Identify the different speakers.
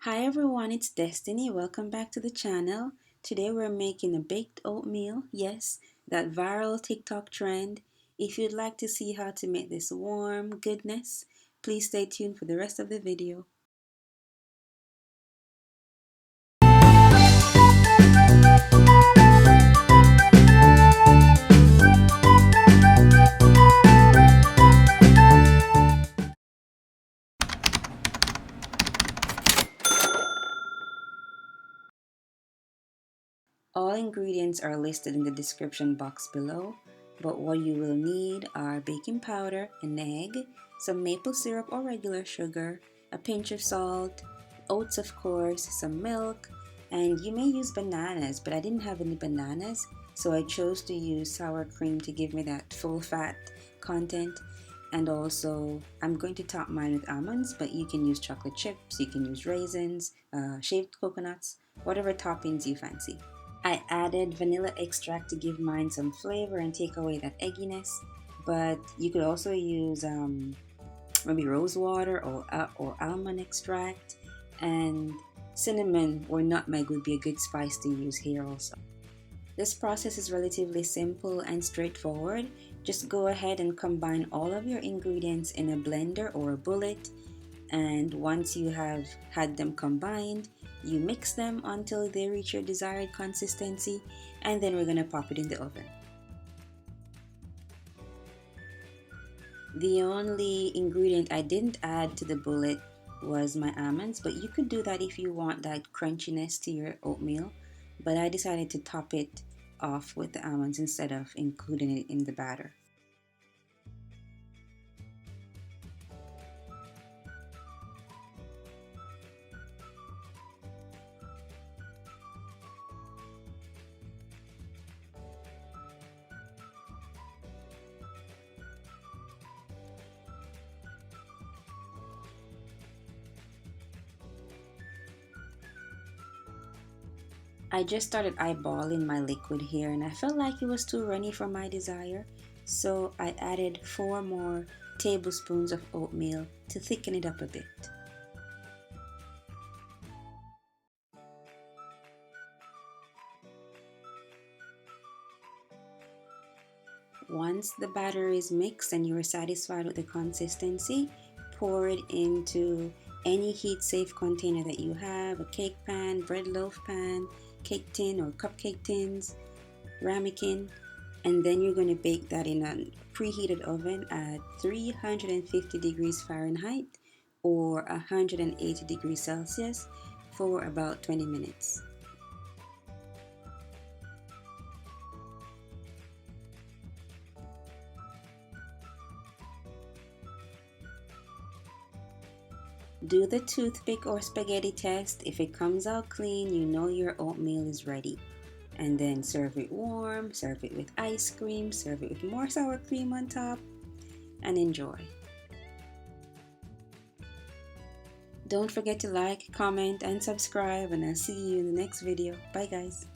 Speaker 1: Hi everyone, it's Destiny. Welcome back to the channel. Today we're making a baked oatmeal. Yes, that viral TikTok trend. If you'd like to see how to make this warm goodness, please stay tuned for the rest of the video. All ingredients are listed in the description box below, but what you will need are baking powder, an egg, some maple syrup or regular sugar, a pinch of salt, oats of course, some milk, and you may use bananas, but I didn't have any bananas, so I chose to use sour cream to give me that full fat content. And also, I'm going to top mine with almonds, but you can use chocolate chips, you can use raisins, shaved coconuts, whatever toppings you fancy. I added vanilla extract to give mine some flavor and take away that egginess, but you could also use maybe rose water or almond extract, and cinnamon or nutmeg would be a good spice to use here also. This process is relatively simple and straightforward. Just go ahead and combine all of your ingredients in a blender or a bullet, and once you have had them combined, you mix them until they reach your desired consistency, and then we're going to pop it in the oven. The only ingredient I didn't add to the bullet was my almonds, but you could do that if you want that crunchiness to your oatmeal, but I decided to top it off with the almonds instead of including it in the batter. I just started eyeballing my liquid here and I felt like it was too runny for my desire, so I added 4 more tablespoons of oatmeal to thicken it up a bit. Once the batter is mixed and you are satisfied with the consistency, pour it into any heat-safe container that you have, a cake pan, bread loaf pan, cake tin or cupcake tins, ramekin, and then you're going to bake that in a preheated oven at 350 degrees Fahrenheit or 180 degrees Celsius for about 20 minutes. Do the toothpick or spaghetti test. If it comes out clean, you know your oatmeal is ready. And then serve it warm, serve it with ice cream, serve it with more sour cream on top, and enjoy. Don't forget to like, comment, and subscribe, and I'll see you in the next video. Bye guys.